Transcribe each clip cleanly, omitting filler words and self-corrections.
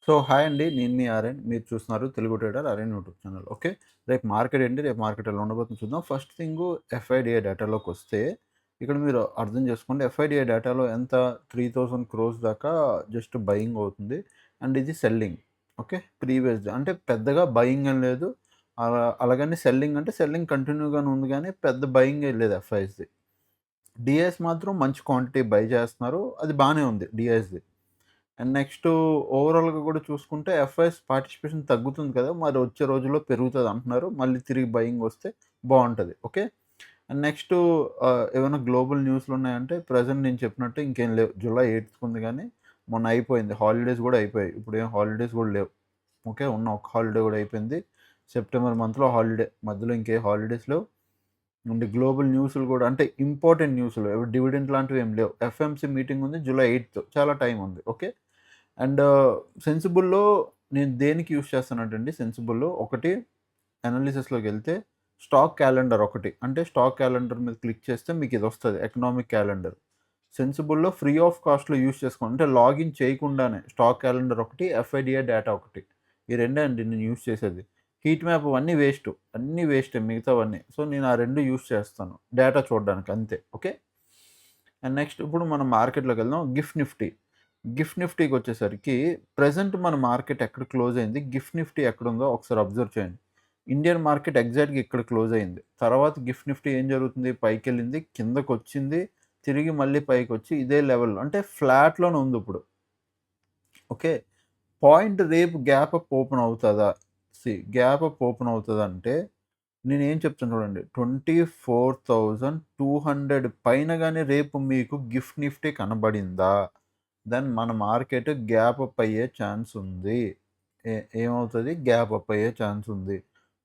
So hi అండి. నేను మీ ఆర్యన్. మీరు చూస్తున్నారు Telugu trader Aryan YouTube channel. Okay. రేపు మార్కెట్ ఏంటి? రేపు మార్కెట్ ఎలా ఉండబోతుందో చూద్దాం. ఫస్ట్ థింగు ఎఫ్ఐడిఐ డేటాలోకొస్తే ఇక్కడ మీరు అర్థం చేసుకోండి. ఎఫ్ఐడిఐ డేటాలో ఎంత 3000 క్రోర్స్ దాకా జస్ట్ బయింగ్ అవుతుంది. అండ్ ఇది సెల్లింగ్. ఓకే. ప్రీవియస్ అంటే పెద్దగా బయింగ్ ఏం లేదు. అలాగని సెల్లింగ్ అంటే సెల్లింగ్ కంటిన్యూగానే ఉంది గానీ పెద్ద బయింగ్ ఏం లేదు ఎఫ్ఐస్‌ది. డిఐఎస్ మాత్రం మంచి క్వాంటిటీ బై చేస్తున్నారు. అది బానే ఉంది డిఐఎస్‌ది. అండ్ నెక్స్ట్ ఓవరాల్‌గా కూడా చూసుకుంటే ఎఫ్ఐఎస్ పార్టిసిపేషన్ తగ్గుతుంది కదా! మరి వచ్చే రోజుల్లో పెరుగుతది అంటున్నారు. మళ్ళీ తిరిగి బయింగ్ వస్తే బావుంటది. ఓకే. అండ్ నెక్స్ట్ ఏమైనా గ్లోబల్ న్యూస్‌లు ఉన్నాయంటే ప్రెజెంట్ నేను చెప్పినట్టు ఇంకేం లేవు. జూలై 8థ్‌కి ఉంది గానీ మొన్న అయిపోయింది. హాలిడేస్ కూడా అయిపోయాయి. ఇప్పుడేం హాలిడేస్ కూడా లేవు. ఓకే. ఉన్న ఒక హాలిడే కూడా అయిపోయింది. సెప్టెంబర్ మంత్‌లో హాలిడే. మధ్యలో ఇంకే హాలిడేస్ లేవు. అండ్ గ్లోబల్ న్యూస్‌లు కూడా అంటే ఇంపార్టెంట్ న్యూస్‌లు డివిడెండ్ లాంటివి ఏమి లేవు. ఎఫ్ఎంసీ మీటింగ్ ఉంది జూలై 8థ్ చాలా టైం ఉంది. ఓకే. అండ్ సెన్సిబుల్‌లో నేను దేనికి యూజ్ చేస్తానంటండి సెన్సిబుల్‌లో ఒకటి అనాలిసిస్‌లోకెళ్తే స్టాక్ క్యాలెండర్ ఒకటి. అంటే స్టాక్ క్యాలెండర్ మీద క్లిక్ చేస్తే మీకు ఇదొస్తది ఎకనామిక్ క్యాలెండర్. సెన్సిబుల్‌లో ఫ్రీ ఆఫ్ కాస్ట్‌లో యూజ్ చేసుకోండి. అంటే లాగిన్ చేయకుండానే స్టాక్ క్యాలెండర్ ఒకటి, ఎఫ్ఐడిఐ డేటా ఒకటి. ఈ రెండే అండి నేను యూజ్ చేసేది. హీట్ మ్యాప్ అన్నీ వేస్టు. అన్నీ వేస్టే మిగతావన్నీ. సో, నేను ఆ 2 యూజ్ చేస్తాను. డేటా చూడడానికి అంతే. ఓకే. అండ్ నెక్స్ట్ ఇప్పుడు మనం మార్కెట్‌లోకెళ్దాం. GIFT Nifty. గిఫ్ట్ నిఫ్టీకొచ్చేసరికి ప్రెజెంట్ మన మార్కెట్ ఎక్కడ క్లోజ్ అయింది? గిఫ్ట్ నిఫ్టీ ఎక్కడుందో ఒకసారి అబ్జర్వ్ చేయండి. ఇండియన్ మార్కెట్ ఎగ్జాక్ట్‌గా ఇక్కడ క్లోజ్ అయింది. తర్వాత గిఫ్ట్ నిఫ్టీ ఏం జరుగుతుంది? పైకెళ్ళింది, కిందకొచ్చింది, తిరిగి మళ్ళీ పైకొచ్చి ఇదే లెవెల్ అంటే ఫ్లాట్‌లోనే ఉందిప్పుడు. ఓకే. పాయింట్ రేపు గ్యాప్ అప్ ఓపెన్ అవుతదా? గ్యాప్ అప్ ఓపెన్ అవుతదంటే నేనేం చెప్తాను చూడండి. 24,200 పైన గాని రేపు మీకు గిఫ్ట్ నిఫ్టీ కనబడిందా? దెన్ మన మార్కెట్ గ్యాప్ అప్ అయ్యే ఛాన్స్ ఉంది. ఏమవుతది? గ్యాప్ అప్ అయ్యే ఛాన్స్ ఉంది.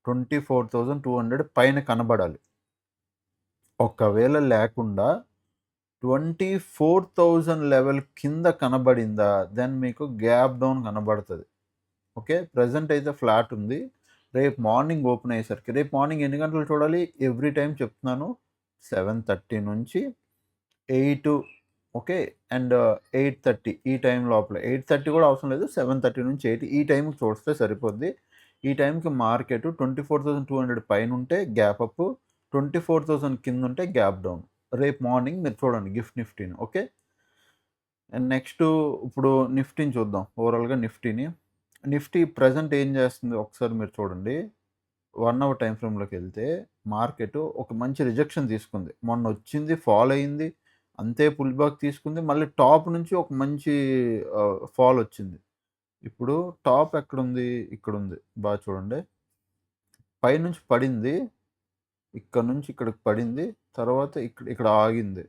24,200 పైన కనబడాలి. ఒకవేళ లేకుండా 24,000 లెవెల్ కింద కనబడిందా? దెన్ మీకు గ్యాప్ డౌన్ కనబడతది. ఓకే. ప్రెజెంట్ అయితే ఫ్లాట్ ఉంది. రేపు మార్నింగ్ ఓపెన్ అయ్యేసరికి రేపు మార్నింగ్ ఎన్ని గంటలు చూడాలి? ఎవ్రీ టైమ్ చెప్తున్నాను. 7:30 నుంచి 8 ఓకే. అండ్ 8:30 ఈ టైం లోపల 8:30 కూడా అవసరం లేదు. 7:30 నుంచి 8 ఈ టైంకి చూస్తే సరిపోద్ది. ఈ టైంకి మార్కెట్ 24,200 పైనుంటే గ్యాప్ అప్. 24,000 కిందుంటే గ్యాప్ డౌన్. రేపు మార్నింగ్ మీరు చూడండి గిఫ్ట్ నిఫ్టీని. ఓకే. అండ్ నెక్స్ట్ ఇప్పుడు నిఫ్టీని చూద్దాం. ఓవరాల్‌గా నిఫ్టీని. నిఫ్టీ ప్రెజెంట్ ఏం చేస్తుంది ఒకసారి మీరు చూడండి. 1 అవర్ టైమ్ ఫ్రేమ్‌లోకెళ్తే మార్కెట్ ఒక మంచి రిజెక్షన్ తీసుకుంది. మొన్నొచ్చింది, ఫాల్ అయింది. అంతే పుల్ బ్యాక్ తీసుకుంది. మళ్ళీ టాప్ నుంచి ఒక మంచి ఫాల్ వచ్చింది. ఇప్పుడు టాప్ ఎక్కడుంది? ఇక్కడుంది. బాగా చూడండి. పైనుంచి పడింది. ఇక్కడ నుంచి ఇక్కడికి పడింది. తర్వాత ఇక్కడ ఆగింది.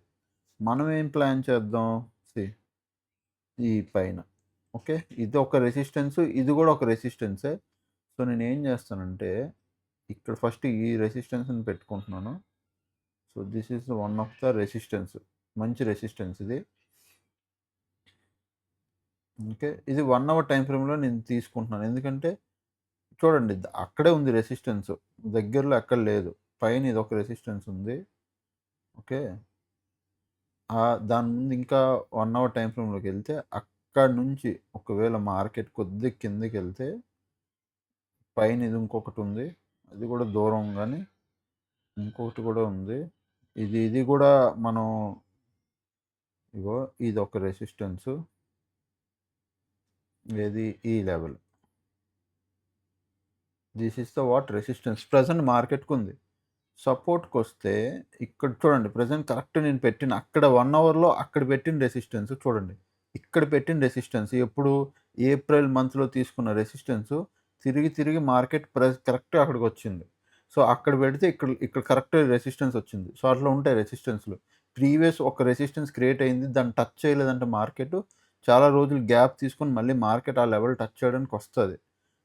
మనం ఏం ప్లాన్ చేద్దాం? సీ ఈ పైన. ఓకే. ఇది ఒక రెసిస్టెన్స్. ఇది గూడా ఒక రెసిస్టెన్సే. సో, నేనేం జేస్తానంటే, ఇక్కడ ఫస్ట్ ఈ రెసిస్టెన్స్‌ని పెట్టుకుంటున్నాను. So, this is one of the resistance. మంచి రెసిస్టెన్స్ ఇది. ఓకే. ఇది 1 అవర్ టైమ్ ఫ్రేమ్‌లో నేను తీసుకుంటున్నాను. ఎందుకంటే చూడండి అక్కడే ఉంది రెసిస్టెన్స్. దగ్గరలో ఎక్కడ లేదు. పైన ఇదొక రెసిస్టెన్స్ ఉంది. ఓకే. దాని ముందు ఇంకా 1 అవర్ టైమ్ ఫ్రేమ్‌లోకెళ్తే అక్కడి నుంచి ఒకవేళ మార్కెట్ కొద్దిగా కిందకెళ్తే పైన ఇది ఇంకొకటుంది. అది కూడా దూరం గానీ, ఇంకొకటి కూడా ఉంది. ఇది కూడా మనం ఇగో ఇదొక రెసిస్టెన్సు. ఏది? ఈ level. This is the what resistance. Present మార్కెట్‌కుంది. సపోర్ట్‌కొస్తే ఇక్కడ చూడండి ప్రెజెంట్ కరెక్ట్ నేను పెట్టిన అక్కడ 1 అవర్‌లో అక్కడ పెట్టిన రెసిస్టెన్స్ చూడండి. ఇక్కడ పెట్టిన రెసిస్టెన్స్ ఎప్పుడు? ఏప్రిల్ మంత్‌లో తీసుకున్న రెసిస్టెన్సు తిరిగి మార్కెట్ కరెక్ట్‌గా అక్కడికొచ్చింది. సో, అక్కడ పెడితే ఇక్కడ కరెక్ట్ రెసిస్టెన్స్ వచ్చింది. సో, అట్లా ఉంటాయి రెసిస్టెన్స్‌లు. ప్రీవియస్ ఒక రెసిస్టెన్స్ క్రియేట్ అయింది. దాన్ని టచ్ చేయలేదంటే మార్కెట్ చాలా రోజులు గ్యాప్ తీసుకొని మళ్ళీ మార్కెట్ ఆ లెవెల్ టచ్ చేయడానికి వస్తది.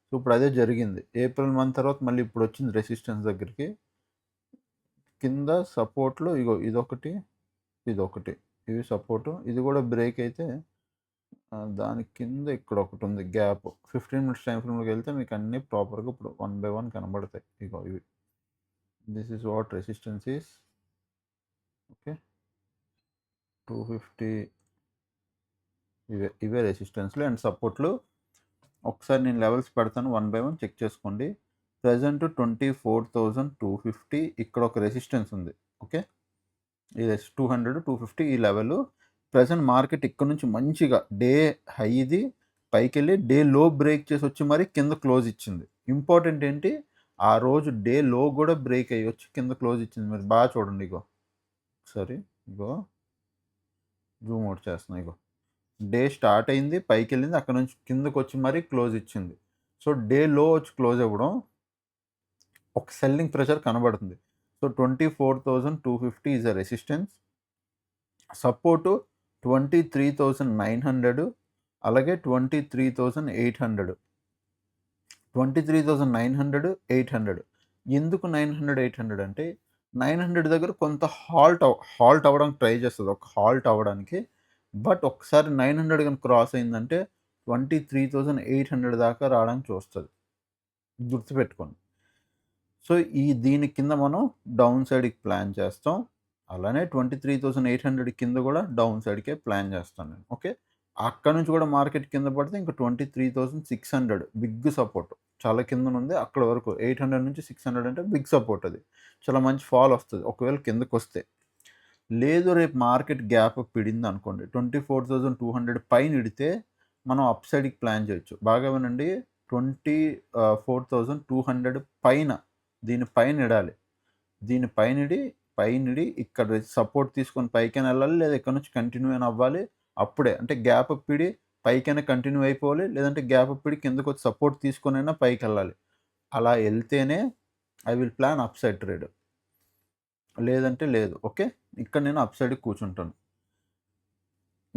సో, ఇప్పుడు అదే జరిగింది. ఏప్రిల్ మంత్ తర్వాత మళ్ళీ ఇప్పుడొచ్చింది రెసిస్టెన్స్ దగ్గరికి. కింద సపోర్ట్‌లో ఇగో ఇదొకటి, ఇదొకటి. ఇవి సపోర్టు. ఇది కూడా బ్రేక్ అయితే దాని కింద ఇక్కడొకటుంది గ్యాప్. 15 మినిట్స్ టైమ్ ఫ్రేమ్‌లోకెళ్తే మీకు అన్నీ ప్రాపర్‌గా ఇప్పుడు వన్ బై వన్ కనబడతాయి. ఇగో ఇవి. This is what resistance is. Okay. 250 ఇవే రెసిస్టెన్స్‌లు అండ్ సపోర్ట్‌లు. ఒకసారి నేను లెవెల్స్ పెడతాను 1 బై 1 చెక్ చేసుకోండి. ప్రెజెంట్ 24,250 ఇక్కడ ఒక రెసిస్టెన్స్ ఉంది. ఓకే. ఇది 200, 250 ఈ లెవెల్. ప్రెజెంట్ మార్కెట్ ఇక్కడ నుంచి మంచిగా డే హైది పైకెళ్ళి డే లో బ్రేక్ చేసి వచ్చి మరి కింద క్లోజ్ ఇచ్చింది. ఇంపార్టెంట్ ఏంటి, ఆ రోజు డే లో కూడా బ్రేక్ అయ్యి వచ్చి కింద క్లోజ్ ఇచ్చింది. మీరు బాగా చూడండి. ఇగో సరే, ఇగో జూమ్ అవుట్ చేస్తున్నా. ఇగో డే స్టార్ట్ అయింది, పైకి వెళ్ళింది, అక్కడ నుంచి కిందకు వచ్చి మరీ క్లోజ్ ఇచ్చింది. సో డే లో వచ్చి క్లోజ్ అవ్వడం ఒక సెల్లింగ్ ప్రెషర్ కనబడుతుంది. So 24,250 is a resistance. Support 23,900, అలాగే 23,800. 23,900, 800. ఎందుకు 900, 800 అంటే 900 దగ్గర కొంత హాల్ట్ అవ్వడానికి ట్రై చేస్తుంది, ఒక హాల్ట్ అవ్వడానికి. బట్ ఒకసారి 900 కనుక క్రాస్ అయిందంటే 23,800 దాకా రావడానికి చూస్తుంది. గుర్తుపెట్టుకోండి. సో దీని కింద మనం డౌన్ సైడ్కి ప్లాన్ చేస్తాం. అలానే 23,800 కింద కూడా డౌన్ సైడ్కే ప్లాన్ చేస్తాను నేను. ఓకే. అక్కడ నుంచి కూడా మార్కెట్ కింద పడితే ఇంకా 23,600 బిగ్ సపోర్ట్. చాలా కింద ఉంది అక్కడ వరకు. 800 నుంచి 600 అంటే బిగ్ సపోర్ట్. అది చాలా మంచి ఫాల్ వస్తుంది ఒకవేళ కిందకు వస్తే. లేదు రేపు మార్కెట్ గ్యాప్ పిడింది అనుకోండి, 24,200 పైన ఇడితే మనం అప్ సైడ్కి ప్లాన్ చేయొచ్చు. బాగా వినండి, 24,200 పైన దీనిపైన ఇడాలి. పైనిడి ఇక్కడ సపోర్ట్ తీసుకొని పైకైనా వెళ్ళాలి, లేదా ఇక్కడ నుంచి కంటిన్యూ అయినా అవ్వాలి. అప్పుడే అంటే గ్యాప్ అప్పిడి పైకైనా కంటిన్యూ అయిపోవాలి, లేదంటే గ్యాప్ అప్పిడి కిందకు వచ్చి సపోర్ట్ తీసుకొని అయినా పైకి వెళ్ళాలి. అలా వెళ్తేనే I will plan up side trade, లేదంటే లేదు. ఓకే. ఇక్కడ నేను అప్ సైడ్కి కూర్చుంటాను.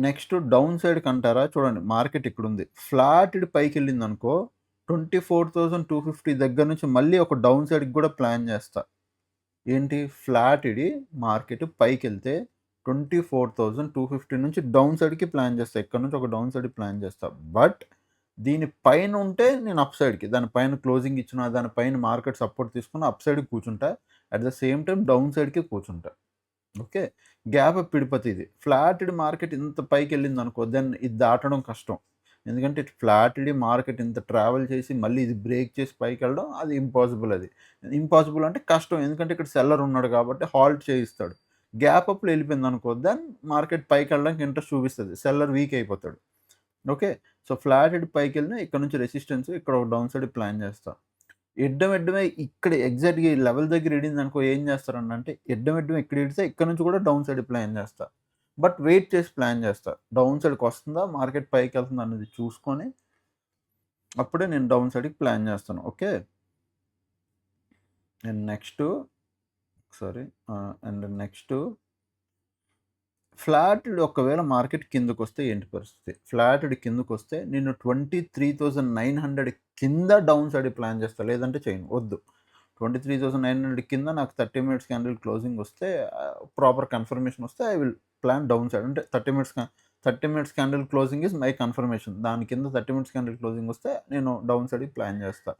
నెక్స్ట్ డౌన్ సైడ్కి అంటారా, చూడండి మార్కెట్ ఇక్కడ ఉంది, ఫ్లాట్ పైకి వెళ్ళింది అనుకో 24,250 దగ్గర నుంచి మళ్ళీ ఒక డౌన్ సైడ్కి కూడా ప్లాన్ చేస్తా. ఏంటి, ఫ్లాట్ మార్కెట్ పైకి వెళ్తే 24,250 నుంచి డౌన్ సైడ్కి ప్లాన్ చేస్తా. ఇక్కడ నుంచి ఒక డౌన్ సైడ్ ప్లాన్ చేస్తా. బట్ దీని పైన ఉంటే నేను అప్ సైడ్కి, దానిపైన క్లోజింగ్ ఇచ్చిన దానిపైన మార్కెట్ సపోర్ట్ తీసుకుని అప్ సైడ్కి కూర్చుంటా. At the same time down సైడ్కి కూర్చుంటా. ఓకే. గ్యాప్ పిడిపోతే ఇది ఫ్లాట్ మార్కెట్ ఇంత పైకి వెళ్ళింది అనుకో, దెన్ ఇది దాటడం కష్టం. ఎందుకంటే ఫ్లాట్ మార్కెట్ ఇంత ట్రావెల్ చేసి మళ్ళీ ఇది బ్రేక్ చేసి పైకి వెళ్ళడం అది ఇంపాసిబుల్. అది ఇంపాసిబుల్ అంటే కష్టం, ఎందుకంటే ఇక్కడ సెల్లర్ ఉన్నాడు కాబట్టి హాల్ట్ చేయిస్తాడు. గ్యాప్ అప్లో వెళ్ళిపోయింది అనుకో, దెన్ మార్కెట్ పైకి వెళ్ళడానికి ఇంట్రెస్ట్ చూపిస్తుంది, సెల్లర్ వీక్ అయిపోతాడు. ఓకే. సో ఫ్లాట్ పైకి వెళ్ళినా ఇక్కడ నుంచి రెసిస్టెన్స్, ఇక్కడ ఒక డౌన్ సైడ్ ప్లాన్ చేస్తా. ఎడ్డమే ఇక్కడ ఎగ్జాక్ట్‌గా ఈ లెవెల్ దగ్గర ఇడింది అనుకో, ఏం చేస్తారంటే ఎడ్డమే ఇక్కడ ఇడితే ఇక్కడ నుంచి కూడా డౌన్ సైడ్ ప్లాన్ చేస్తా. బట్ వెయిట్ చేసి ప్లాన్ చేస్తా. డౌన్ సైడ్కి వస్తుందా, మార్కెట్ పైకి వెళ్తుందా అనేది చూసుకొని అప్పుడే నేను డౌన్ సైడ్కి ప్లాన్ చేస్తాను. ఓకే. అండ్ నెక్స్ట్ ఫ్లాట్ ఒకవేళ మార్కెట్ కిందకు వస్తే ఏంటి పరిస్థితి, ఫ్లాట్ కిందకు వస్తే నేను 23,900 కింద డౌన్ సైడ్ ప్లాన్ చేస్తా, లేదంటే చేయను, వద్దు. 23,900 కింద నాకు 30 మినిట్స్ క్యాండిల్ క్లోజింగ్ వస్తే, ప్రాపర్ కన్ఫర్మేషన్ వస్తే I will plan down side. అంటే 30 minutes candle closing is my confirmation. దాని కింద 30 మినిట్స్ క్యాండిల్ క్లోజింగ్ వస్తే నేను డౌన్ సైడ్కి ప్లాన్ చేస్తా.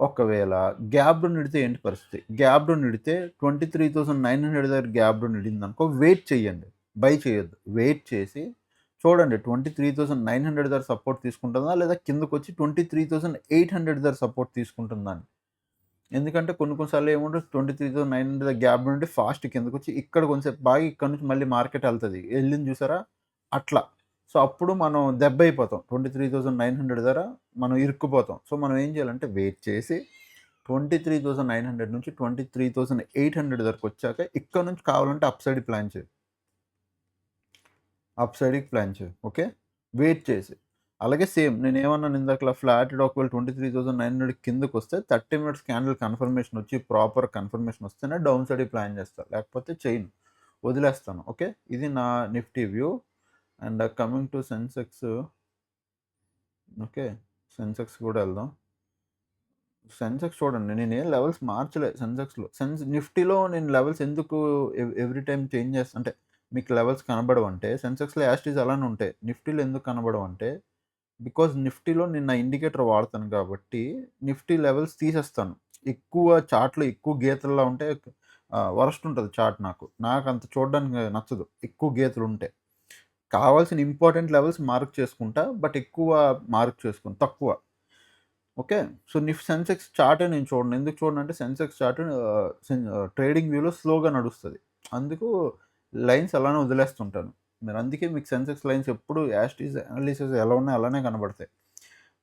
ఒకవేళ గ్యాప్ డౌన్ ఇడితే ఏంటి పరిస్థితి, గ్యాప్ డౌన్ ఇడితే 23,900 దగ్గర గ్యాప్ డౌన్ ఇడింది అనుకో, వెయిట్ చేయండి, బై చేయొద్దు. వెయిట్ చేసి చూడండి 23,900 దగ్గర సపోర్ట్ తీసుకుంటుందా, లేదా కిందకు వచ్చి 23,800 దగ్గర సపోర్ట్ తీసుకుంటుందా అని. ఎందుకంటే కొన్నిసార్లు ఏముంటుంది, 23,900 దగ్గర గ్యాప్ నుండి ఫాస్ట్ కిందకు వచ్చి ఇక్కడ కొంచెం బాగా ఇక్కడ నుంచి మళ్ళీ మార్కెట్ వెళ్తుంది, వెళ్ళింది చూసారా అట్లా. సో అప్పుడు మనం దెబ్బ అయిపోతాం, 23,900 దగ్గర మనం ఇరుక్కుపోతాం. సో మనం ఏం చేయాలంటే వెయిట్ చేసి 23,900 నుంచి 23,800 దగ్గరకు వచ్చాక ఇక్కడ నుంచి కావాలంటే అప్ సైడ్కి ప్లాన్ చేయి. ఓకే. వెయిట్ చేసి. అలాగే సేమ్ నేను ఏమన్నాను ఇందాక, ఫ్లాట్ ఒకవేళ 23,900 కిందకు వస్తే 30 మినిట్స్ క్యాండిల్ కన్ఫర్మేషన్ వచ్చి ప్రాపర్ కన్ఫర్మేషన్ వస్తేనే డౌన్ సైడ్ ప్లాన్ చేస్తాను, లేకపోతే చేయను, వదిలేస్తాను. ఓకే. ఇది నా Nifty view. And coming to Sensex. Okay. Sensex కూడా వెళ్దాం. సెన్సెక్స్ చూడండి, నేను ఏం లెవెల్స్ మార్చలే సెన్సెక్స్లో. నిఫ్టీలో నేను లెవెల్స్ ఎందుకు ఎవ్రీ టైం చేంజ్ చేస్తాను అంటే, మీకు లెవెల్స్ కనబడవంటే సెన్సెక్స్లో యాస్టీస్ అలానే ఉంటాయి, నిఫ్టీలో ఎందుకు కనబడవంటే బికాజ్ నిఫ్టీలో నేను నా ఇండికేటర్ వాడతాను కాబట్టి నిఫ్టీ లెవెల్స్ తీసేస్తాను. ఎక్కువ చార్ట్లో ఎక్కువ గీతల్లో ఉంటే వరస్ట్ ఉంటుంది చార్ట్. నాకు అంత చూడడానికి నచ్చదు ఎక్కువ గీతలు ఉంటే. కావాల్సిన ఇంపార్టెంట్ లెవెల్స్ మార్క్ చేసుకుంటా. బట్ ఎక్కువ మార్క్ చేసుకోను. తక్కువ. ఓకే. సో, సెన్సెక్స్ చార్టే నేను చూడను. ఎందుకు చూడనంటే సెన్సెక్స్ చార్ట్ ట్రేడింగ్ వ్యూలో స్లోగా నడుస్తది. అందుకు లైన్స్ అలానే వదిలేస్తుంటాను. అందుకే మీకు సెన్సెక్స్ లైన్స్ ఎప్పుడు యాజ్ ఇట్ ఈజ్ అనాలిసిస్ ఎలా ఉన్నాయో అలానే కనబడతాయి.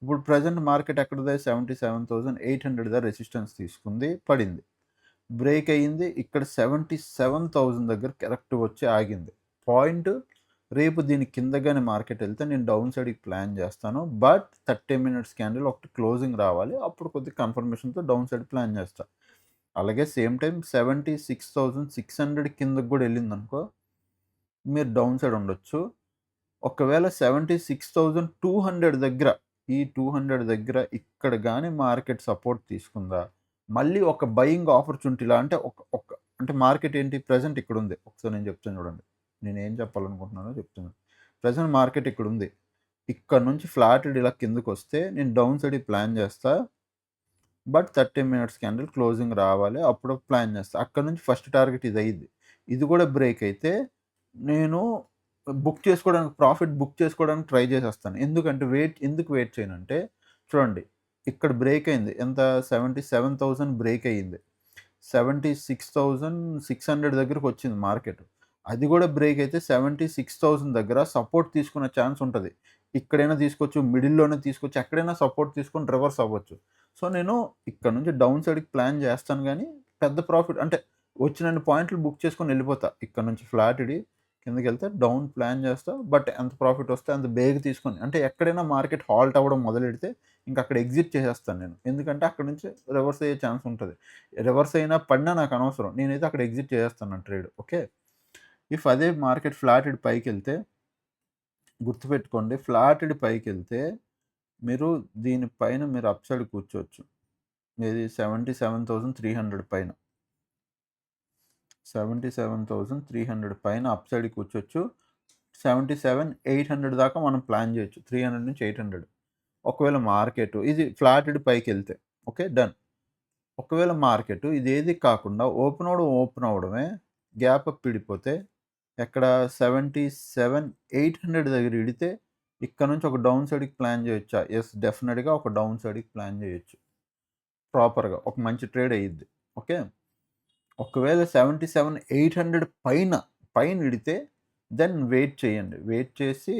ఇప్పుడు ప్రెజెంట్ మార్కెట్ ఎక్కడిది 77,800 రెసిస్టెన్స్ తీసుకుంది, పడింది. బ్రేక్ అయ్యింది. ఇక్కడ 77,000 దగ్గర కరెక్ట్‌గా వచ్చి ఆగింది. పాయింట్ రేపు దీని కిందగానే మార్కెట్ ఎళ్తే నేను డౌన్ సైడ్‌కి ప్లాన్ చేస్తాను. బట్ 30 మినిట్స్ క్యాండిల్ ఒకటి క్లోజింగ్ రావాలి. అప్పుడు కొద్దిగా కన్ఫర్మేషన్‌తో డౌన్ సైడ్ ప్లాన్ చేస్తా. అలాగే సేమ్ టైమ్ 76,600 కిందకి కూడా ఎళ్ళిందనుకో, మీరు డౌన్ సైడ్ ఉండొచ్చు. ఒకవేళ 76,200 దగ్గర, ఈ 200 దగ్గర ఇక్కడ గాని మార్కెట్ సపోర్ట్ తీసుకుందా, మళ్ళీ ఒక బయింగ్ ఆపర్చునిటీలా అంటే ఒక ఒక అంటే మార్కెట్ ఏంటి ప్రెజెంట్ ఇక్కడుంది. ఒకసారి నేను చెప్తాను చూడండి. నేనేం చెప్పాలనుకుంటున్నానో చెప్తున్నాను. ప్రెజెంట్ మార్కెట్ ఇక్కడుంది. ఇక్కడ నుంచి ఫ్లాటెడ్ ఇలా కిందకొస్తే నేను డౌన్ సైడ్‌కి ప్లాన్ చేస్తా. బట్ 30 మినిట్స్ క్యాండిల్ క్లోజింగ్ రావాలి. అప్పుడు ప్లాన్ చేస్తా. అక్కడ నుంచి ఫస్ట్ టార్గెట్ ఇది అయ్యిద్ది. ఇది కూడా బ్రేక్ అయితే నేను ప్రాఫిట్ బుక్ చేసుకోవడానికి ట్రై చేసేస్తాను. ఎందుకంటే ఎందుకు వెయిట్ చేయనంటే చూడండి. ఇక్కడ బ్రేక్ అయింది. ఎంత 77,000 బ్రేక్ అయ్యింది. 76,600 దగ్గరకొచ్చింది మార్కెట్. అది కూడా బ్రేక్ అయితే 76,000 దగ్గర సపోర్ట్ తీసుకునే ఛాన్స్ ఉంటది. ఇక్కడైనా తీసుకోవచ్చు, మిడిల్‌లోనే తీసుకోవచ్చు, ఎక్కడైనా సపోర్ట్ తీసుకొని రివర్స్ అవ్వచ్చు. సో, నేను ఇక్కడ నుంచి డౌన్ సైడ్‌కి ప్లాన్ చేస్తాను గానీ, పెద్ద ప్రాఫిట్ అంటే వచ్చినన్ని పాయింట్లు బుక్ చేసుకొని ఎళ్ళిపోతా. ఇక్కడ నుంచి ఫ్లాట్‌డి కిందకెళ్తే డౌన్ ప్లాన్ చేస్తా. బట్ ఎంత ప్రాఫిట్ వస్తే అంత బేగ్ తీసుకొని అంటే ఎక్కడైనా మార్కెట్ హాల్ట్ అవ్వడం మొదలెడితే ఇంక అక్కడ ఎగ్జిట్ చేసేస్తాను నేను. ఎందుకంటే అక్కడి నుంచి రివర్స్ అయ్యే ఛాన్స్ ఉంటది. రివర్స్ అయినా పడినా నాకు అనవసరం. నేనైతే అక్కడ ఎగ్జిట్ చేసేస్తాను నా ట్రేడ్. ఓకే. ఇఫ్ అదే మార్కెట్ ఫ్లాటెడ్ పైకెళ్తే గుర్తుపెట్టుకోండి, ఫ్లాటెడ్ పైకెళ్తే మీరు దీని పైన మీరు అప్ సైడ్ కూర్చోవచ్చు. ఏది 77,300 పైన. 77,300 పైన అప్ సైడ్ కూర్చోవచ్చు. 77,800 దాకా మనం ప్లాన్ చేయొచ్చు. 300-800. ఒకవేళ మార్కెట్ ఇది ఫ్లాటెడ్ పైకెళ్తే. ఓకే. డన్. ఒకవేళ మార్కెట్ ఇదేది కాకుండా ఓపెన్ అవ్వడమే గ్యాప్ అప్ ఇడిపోతే ఎక్కడ 77,800 దగ్గర ఇడితే ఇక్కడ నుంచి ఒక డౌన్ సైడ్‌కి ప్లాన్ చేయొచ్చా? యెస్. డెఫినిట్‌గా ఒక డౌన్ సైడ్‌కి ప్లాన్ చేయొచ్చు. ప్రాపర్‌గా ఒక మంచి ట్రేడ్ అయ్యిద్ది. ఓకే. ఒకవేళ 77,800 పైన ఇడితే దెన్ వెయిట్ చేయండి. వెయిట్ చేసి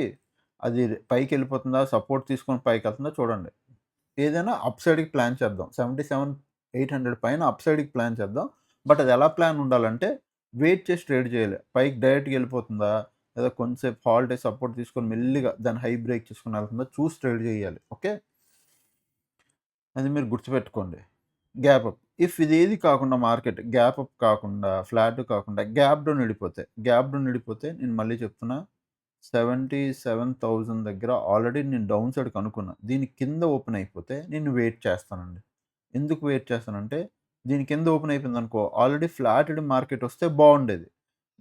అది పైకెళ్ళిపోతుందా? సపోర్ట్ తీసుకొని పైకెళ్తుందా చూడండి. ఏదైనా అప్ సైడ్‌కి ప్లాన్ చేద్దాం. 77,800 పైన అప్ సైడ్‌కి ప్లాన్ చేద్దాం. బట్ అది ఎలా ప్లాన్ ఉండాలంటే వెయిట్ చేసి ట్రేడ్ చేయాలి. పైకి డైరెక్ట్‌గా ఎళ్ళిపోతుందా? లేదా కొంచెంసేపు హాల్ట్ అయ్యి సపోర్ట్ తీసుకొని మెల్లిగా దాన్ని హై బ్రేక్ చేసుకొని ఎళ్తుందా చూసి ట్రేడ్ చేయాలి. ఓకే. అది మీరు గుర్తుపెట్టుకోండి. Gap up. ఇఫ్ ఇదేది కాకుండా మార్కెట్ గ్యాప్ అప్ కాకుండా, ఫ్లాట్ కాకుండా గ్యాప్ డౌన్ ఎళ్ళిపోతే నేను మళ్ళీ చెప్తున్నా 77,000 దగ్గర ఆల్రెడీ నేను డౌన్ సైడ్ కనుక్కున్నా. దీని కింద ఓపెన్ అయిపోతే నేను వెయిట్ చేస్తానండి. ఎందుకు వెయిట్ చేస్తానంటే దీని కింద ఓపెన్ అయిపోయిందనుకో ఆల్రెడీ ఫ్లాటెడ్ మార్కెట్ వస్తే బావుండేది.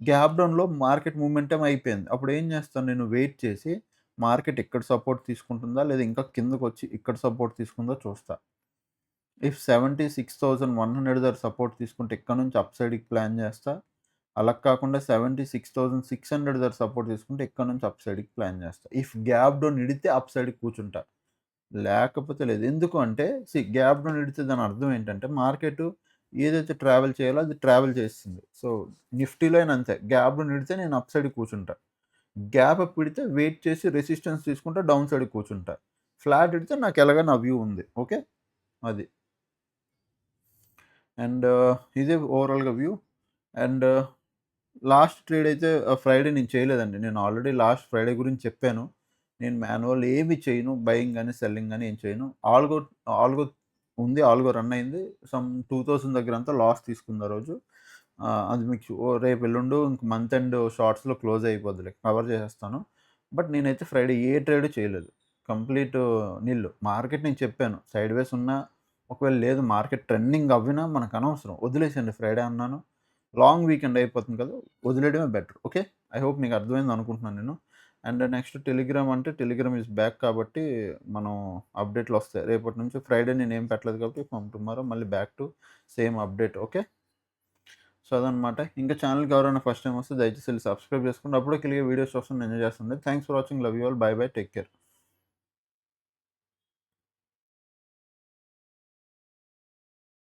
గ్యాప్ డౌన్‌లో మార్కెట్ మూవ్‌మెంటమ్ అయిపోయింది. అప్పుడు ఏం చేస్తాను నేను వెయిట్ చేసి మార్కెట్ ఇక్కడ సపోర్ట్ తీసుకుంటుందా? లేదా ఇంకా కిందకొచ్చి ఇక్కడ సపోర్ట్ తీసుకుందా చూస్తా. ఇఫ్ 76,100 దగ్గర సపోర్ట్ తీసుకుంటే ఇక్కడ నుంచి అప్ సైడ్‌కి ప్లాన్ చేస్తా. అలా కాకుండా 76,600 దగ్గర సపోర్ట్ తీసుకుంటే ఇక్కడ నుంచి అప్ సైడ్‌కి ప్లాన్ చేస్తా. ఇఫ్ గ్యాప్ డౌన్ ఇడితే అప్ సైడ్‌కి కూర్చుంటా. లేకపోతే లేదు. ఎందుకు అంటే గ్యాప్ డౌన్ ఇడితే దాని అర్థం ఏంటంటే మార్కెట్ ఏదైతే ట్రావెల్ చేయాలో అది ట్రావెల్ చేస్తుంది. సో, నిఫ్టీలో అయినా అంతే. గ్యాప్ డౌన్ ఇడితే నేను అప్ సైడ్‌కి కూర్చుంటా. గ్యాప్ అప్ ఇడితే వెయిట్ చేసి రెసిస్టెన్స్ తీసుకుంటా డౌన్ సైడ్‌కి కూర్చుంటా. ఫ్లాట్ ఇడితే నాకు ఎలాగో నా వ్యూ ఉంది. ఓకే. అది. అండ్ ఇదే ఓవరాల్‌గా వ్యూ. అండ్ లాస్ట్ ట్రేడ్ అయితే ఫ్రైడే నేను చేయలేదండి. నేను ఆల్రెడీ లాస్ట్ ఫ్రైడే గురించి చెప్పాను. నేను మాన్యువల్ ఏమి చేయను. బయింగ్ గాని, సెల్లింగ్ గాని ఏం చేయను. ఆల్గో ఉంది. ఆల్గో రన్ అయింది. సమ్ 2000 దగ్గరంతా లాస్ తీసుకుంది ఆ రోజు. అది మీకు రేపు ఎల్లుండు ఇంక మంత్ ఎండ్ షార్ట్స్‌లో క్లోజ్ అయిపోద్దిలే. కవర్ చేసేస్తాను. బట్ నేనైతే ఫ్రైడే ఏ ట్రేడ్ చేయలేదు. కంప్లీట్ నిల్. మార్కెట్ నేను చెప్పాను. సైడ్‌వేస్ ఉన్నా ఒకవేళ లేదు మార్కెట్ ట్రెండింగ్ అవ్వినా మనకనవసరం. వదిలేసేయండి ఫ్రైడే అన్నాను. లాంగ్ వీకెండ్ అయిపోతుంది కదా! వదిలేయడమే బెటర్. ఓకే. ఐ హోప్ మీకు అర్థమైంది అనుకుంటున్నాను నేను. అండ్ నెక్స్ట్ టెలిగ్రామ్ అంటే టెలిగ్రామ్ ఈస్ బ్యాక్ కాబట్టి మనం అప్డేట్‌లొస్తాయి. రేపటి నుంచి ఫ్రైడే నేనేం పెట్టలేదు కాబట్టి ఫ్రమ్ టుమారో మళ్ళీ back to same update. Okay. So, అదనమాట. ఇంకా ఛానెల్‌కి ఎవరైనా ఫస్ట్ టైమ్ వస్తే దయచేసి ఎళ్లి సబ్స్క్రైబ్ చేసుకోండి. అప్పుడే కలిగే వీడియోస్ కోసం ఎంజాయ్ చేస్తుండండి. Thanks for watching. Love you all. Bye bye. Take care.